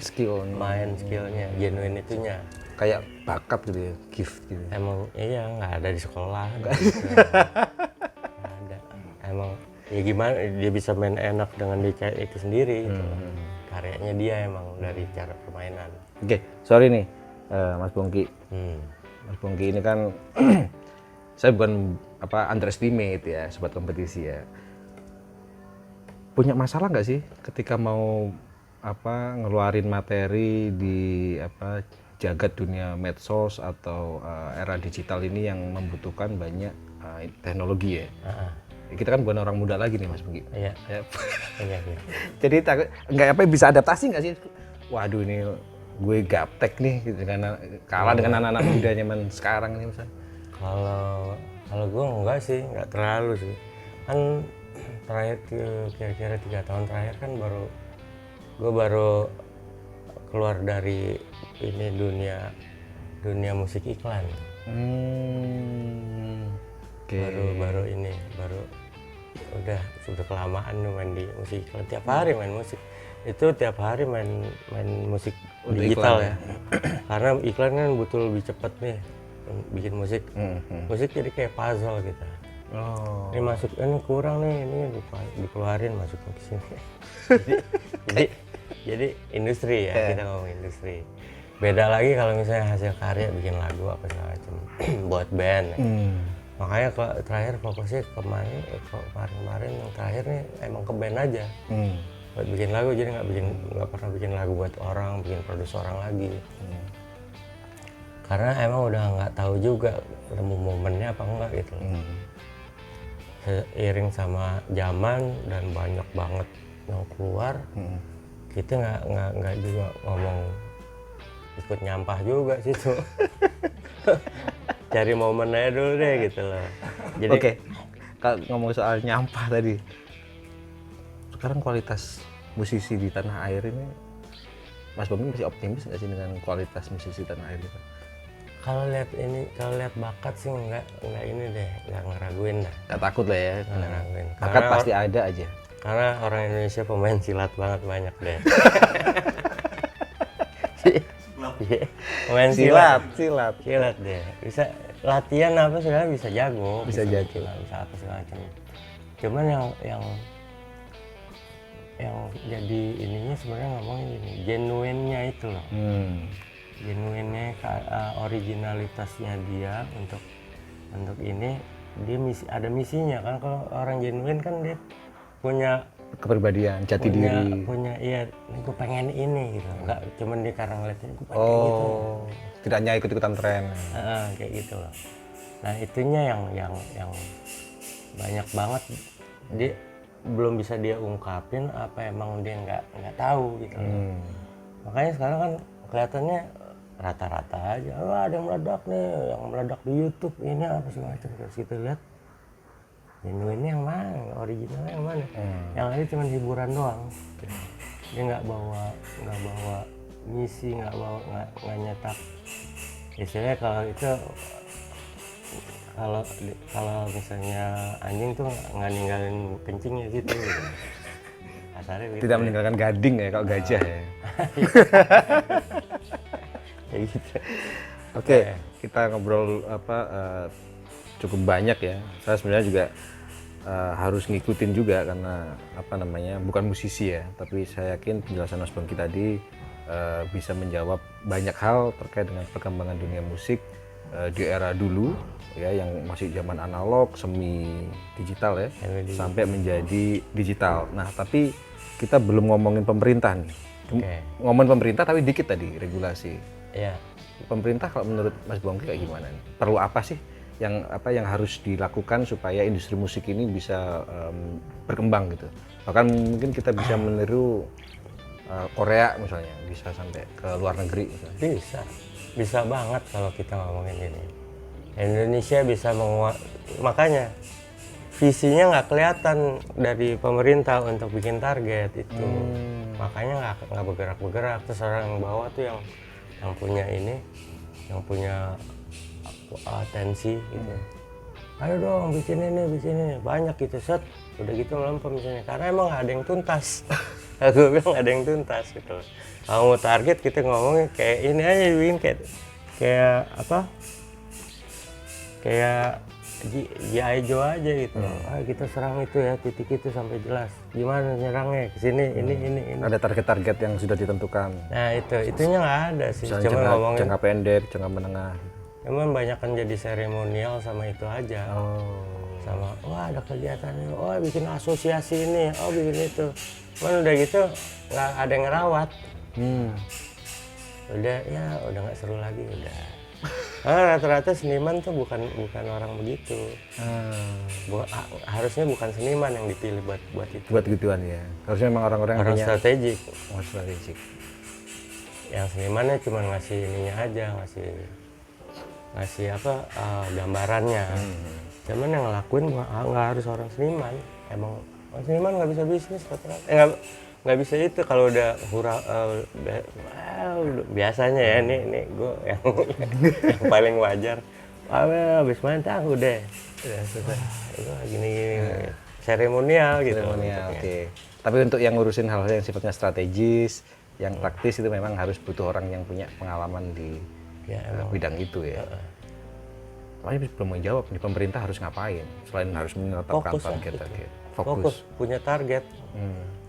main skillnya, genuine itunya. Kayak bakat gitu ya, gift gitu. Emang iya, nggak ada di sekolah. Nggak ada. Emang ya gimana dia bisa main enak dengan dia itu sendiri. Gitu. Karyanya dia emang dari cara permainan. Oke, sorry nih Mas Bongki. Mas Bongki ini kan saya bukan underestimate ya, sobat kompetisi ya. Punya masalah nggak sih ketika mau ngeluarin materi di jagat dunia medsos atau era digital ini yang membutuhkan banyak teknologi ya? Kita kan bukan orang muda lagi nih Mas Bongki. Iya. Iya. Jadi nggak bisa adaptasi nggak sih? Waduh ini gue gaptek nih kalah dengan anak-anak muda zaman sekarang nih misalnya. Kalau gue enggak sih, enggak terlalu sih. Kan terakhir kira-kira 3 tahun terakhir kan gue baru keluar dari ini dunia musik iklan. Baru sudah kelamaan main di musik iklan. Tiap hari main musik. Itu tiap hari main musik digital ya. Karena iklan kan butuh lebih cepat nih bikin musik. Musik jadi kayak puzzle gitu. Ini kurang nih, ini dikeluarin masukin ke sini. jadi industri ya, kita ngomong industri. Beda lagi kalau misalnya hasil karya bikin lagu apa segala macam buat band. Ya. Makanya terakhir fokusnya kemarin yang terakhir nih emang ke band aja. Buat bikin lagu, jadi nggak pernah bikin lagu buat orang, bikin produser orang lagi. Karena emang udah nggak tahu juga ketemu momennya apa enggak gitu. Seiring sama zaman dan banyak banget mau keluar kita nggak juga ngomong ikut nyampah juga situ. Cari momen aja dulu deh gitu loh. Jadi Oke. Kalau ngomong soal nyampah tadi, sekarang kualitas musisi di tanah air ini, Mas Bomi masih optimis nggak sih dengan kualitas musisi tanah air itu? kalau lihat bakat sih nggak ini deh, nggak ngeraguin dah. Nggak takut lah ya, Nggak ngeraguin. bakat pasti ada aja. Karena orang Indonesia pemain silat banyak deh. Iya, pemain silat deh. Bisa latihan apa segala bisa jago. Bisa jago. Silat, bisa apa segala macam. Cuman yang jadi ininya sebenarnya ngomongnya gini, genuinnya itu loh. Genuinnya, originalitasnya dia untuk ini, dia ada misinya kan. Kalau orang genuin kan dia punya Kepribadian, jati diri. punya iya, gue pengen ini gitu, nggak cuman dia karena ngeliatnya gue pengen gitu. Tidak hanya ikut-ikutan tren. Kayak gitu loh. Nah itunya yang banyak banget dia belum bisa dia ungkapin, apa emang dia nggak tahu gitu loh. Makanya sekarang kan kelihatannya rata-rata aja, ada yang meledak di YouTube ini apa sih macam. Terus kita lihat genuinnya yang mana, originalnya yang mana. Yang lain cuma hiburan doang. Dia nggak bawa misi, nggak nyetak. Istilahnya kalau itu kalau misalnya anjing tuh nggak ninggalin kencingnya gitu. Kasarnya gitu. Tidak meninggalkan gading ya kalau gajah ya. Kayak gitu. Oke, kita ngobrol cukup banyak ya. Saya sebenarnya juga harus ngikutin juga karena bukan musisi ya, tapi saya yakin penjelasan Mas Bongki tadi bisa menjawab banyak hal terkait dengan perkembangan dunia musik di era dulu ya, yang masih zaman analog, semi digital ya, sampai menjadi digital. Nah, tapi kita belum ngomongin pemerintah nih. Ngomongin pemerintah tapi dikit tadi regulasi. Iya. Pemerintah kalau menurut Mas Bongki kayak gimana nih? Perlu apa sih yang harus dilakukan supaya industri musik ini bisa berkembang gitu? Bahkan mungkin kita bisa meniru Korea misalnya, bisa sampai ke luar negeri misalnya. Bisa banget kalau kita ngomongin ini. Indonesia bisa makanya visinya nggak kelihatan dari pemerintah untuk bikin target itu. Makanya nggak bergerak. Terus orang yang bawah tuh yang punya ini, yang punya atensi gitu. Ayo dong bikin ini, banyak gitu, set. Udah gitu melempem misalnya, karena emang nggak ada yang tuntas. Aku bilang nggak ada yang tuntas gitu. Kalau mau target kita ngomongin kayak ini aja, bikin kayak apa? Kayak G.I. Joe aja gitu. Kita serang itu ya, titik itu sampai jelas. Gimana nyerangnya ke sini, ini. Ada target-target yang sudah ditentukan. Nah, itunya nggak ada sih. Cuma ngomongin jangka pendek, jangka menengah. Emang banyak kan jadi seremonial sama itu aja. Sama ada kegiatannya, bikin asosiasi ini, bikin itu. Cuman udah gitu nggak ada yang ngerawat. Udah nggak seru lagi udah. Rata-rata seniman tuh bukan orang begitu. Harusnya bukan seniman yang dipilih buat itu. Buat gituan ya. Harusnya memang orang-orang yang punya strategik. Strategik. Yang senimannya cuma ngasih ininya aja, ngasih gambarannya. Cuman yang ngelakuin nggak harus orang seniman. Emang orang seniman nggak bisa bisnis nggak bisa itu kalau udah biasanya ya, ini gue yang paling wajar. Habis main udah selesai. Gini seremonial gitu. Oke. Tapi untuk yang ngurusin hal-hal yang sifatnya strategis, yang praktis itu memang harus butuh orang yang punya pengalaman di bidang itu ya. Tapi belum menjawab nih, pemerintah harus ngapain selain harus menetapkan target-target. Fokus punya target.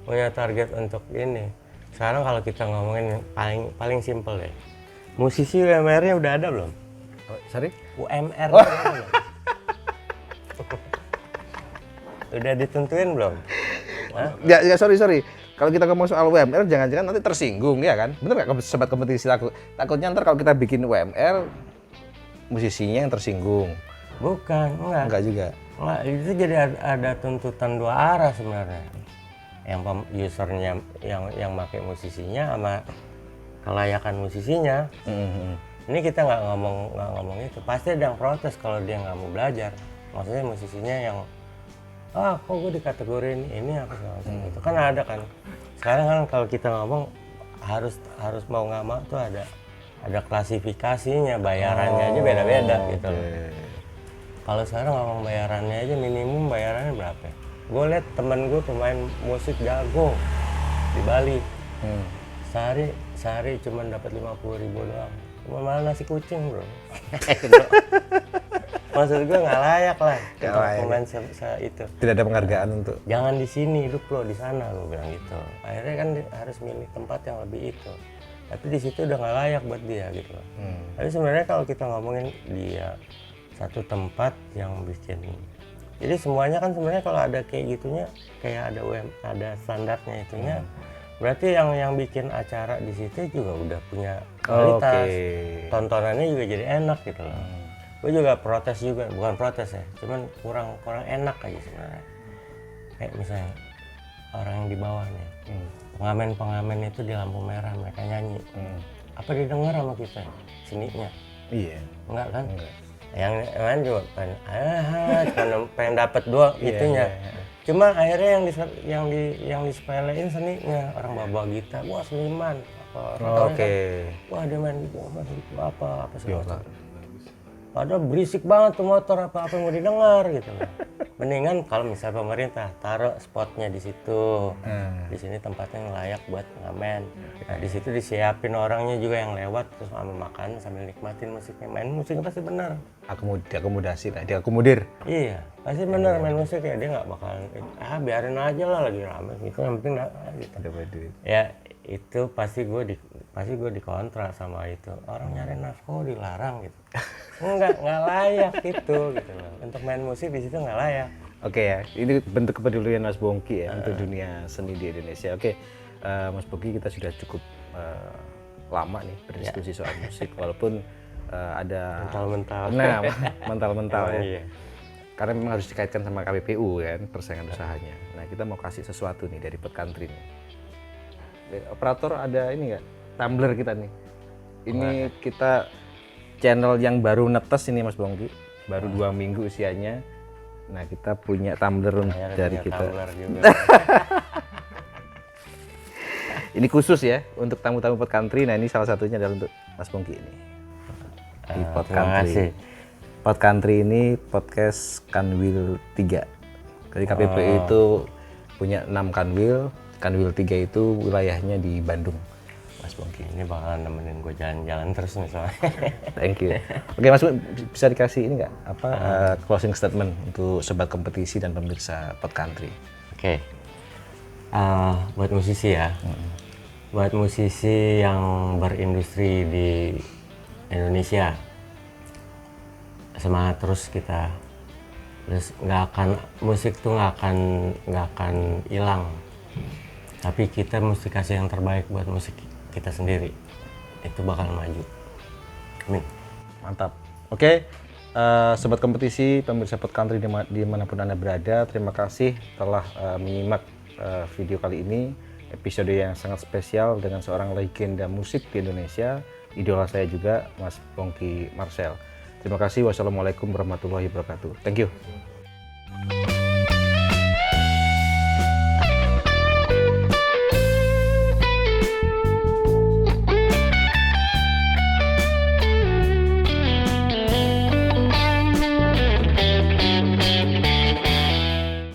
Punya target untuk ini. Sekarang kalau kita ngomongin paling simpel ya. Musisi UMR-nya udah ada belum? Sorry? UMR udah ditentuin belum? Ya sorry. Kalau kita ngomong soal UMR, jangan-jangan nanti tersinggung ya kan? Bener nggak sobat kompetisi takutnya ntar kalau kita bikin UMR, musisinya yang tersinggung. Bukan, enggak. Enggak juga. Enggak, itu jadi ada tuntutan dua arah sebenarnya. usernya yang pakai musisinya sama kelayakan musisinya. Ini kita nggak ngomong itu, pasti ada yang protes kalau dia nggak mau belajar. Maksudnya musisinya yang kok gue dikategorin ini apa segala macam itu kan ada kan. Sekarang kan kalau kita ngomong harus mau nggak mau tuh ada klasifikasinya, bayarannya aja beda-beda gitu loh. Kalau sekarang ngomong bayarannya aja minimum bayarannya berapa? Gue liat temen gue pemain musik jago di Bali, sehari cuma dapat 50.000 doang. Cuma malah nasi kucing bro. Maksud gue nggak layak lah untuk pemain itu. Tidak ada penghargaan untuk. Jangan di sini, hidup lo di sana, gue bilang gitu. Akhirnya kan harus milih tempat yang lebih itu. Tapi di situ udah nggak layak buat dia gitu. Tapi sebenarnya kalau kita ngomongin dia satu tempat yang bikin, jadi semuanya kan sebenarnya kalau ada kayak gitunya, kayak ada standarnya itunya. Berarti yang bikin acara di situ juga udah punya kualitas. Tontonannya juga jadi enak gitu loh. Gue juga protes juga, bukan protes ya, cuman kurang enak aja sebenarnya. Kayak misalnya orang yang di bawahnya, pengamen itu di lampu merah mereka nyanyi. Apa didengar sama kita seninya? Iya. Enggak kan? Enggak. Yang lain juga pengen dapat doang itunya. Cuma akhirnya yang disepelein seninya, orang bawa gitar, wah seniman apa. Wah dia main gitu apa segala macam. Padahal berisik banget tuh motor, apa yang mau didengar gitu loh. Mendingan kalau misalnya pemerintah taruh spotnya di situ, di sini tempatnya yang layak buat ngamen. Nah di situ disiapin orangnya juga yang lewat terus sambil makan sambil nikmatin musiknya, main musiknya pasti benar. Diakomodasi lah, diakomodir. Iya, pasti benar main musik ya, dia nggak bakalan biarin aja lah lagi rame gitu, yang penting gitu. Ya itu pasti gue dikontra sama itu, orang nyari nafkah dilarang gitu. Nggak layak gitu loh. Untuk main musik di situ nggak layak. Oke ya, ini bentuk kepedulian Mas Bongki ya untuk dunia seni di Indonesia. Oke, Mas Bongki, kita sudah cukup lama nih berdiskusi soal musik, walaupun ada mental-mental ya. Iya. Karena memang harus dikaitkan sama KPPU kan, persaingan usahanya. Nah, kita mau kasih sesuatu nih dari Pod Country nih. Operator ada ini nggak? Tumbler kita nih. Ini kita channel yang baru netes ini Mas Bongki, baru 2 minggu usianya. Nah, kita punya tumbler dari kita. Ini khusus ya untuk tamu-tamu Pod Country. Nah, ini salah satunya adalah untuk Mas Bongki ini. Di Pod Country. Pod Country ini podcast Kanwil 3. Jadi KPPU itu punya 6 kanwil. Kanwil 3 itu wilayahnya di Bandung. Mas Bongki. Ini bakalan nemenin gue jalan-jalan terus nih soalnya. Thank you. Oke Mas, bisa dikasih ini nggak closing statement untuk sobat kompetisi dan pemirsa Pod Country? Oke. Buat musisi ya. Buat musisi yang berindustri di Indonesia, semangat terus kita. Terus musik tuh nggak akan hilang. Tapi kita mesti kasih yang terbaik buat musik kita sendiri. Itu bakal maju. Amin. Mantap. Oke, sobat kompetisi, pemirsa Pod Country dimanapun Anda berada, terima kasih telah menyimak video kali ini. Episode yang sangat spesial dengan seorang legenda musik di Indonesia, idola saya juga, Mas Bongki Marcel. Terima kasih. Wassalamualaikum warahmatullahi wabarakatuh. Thank you.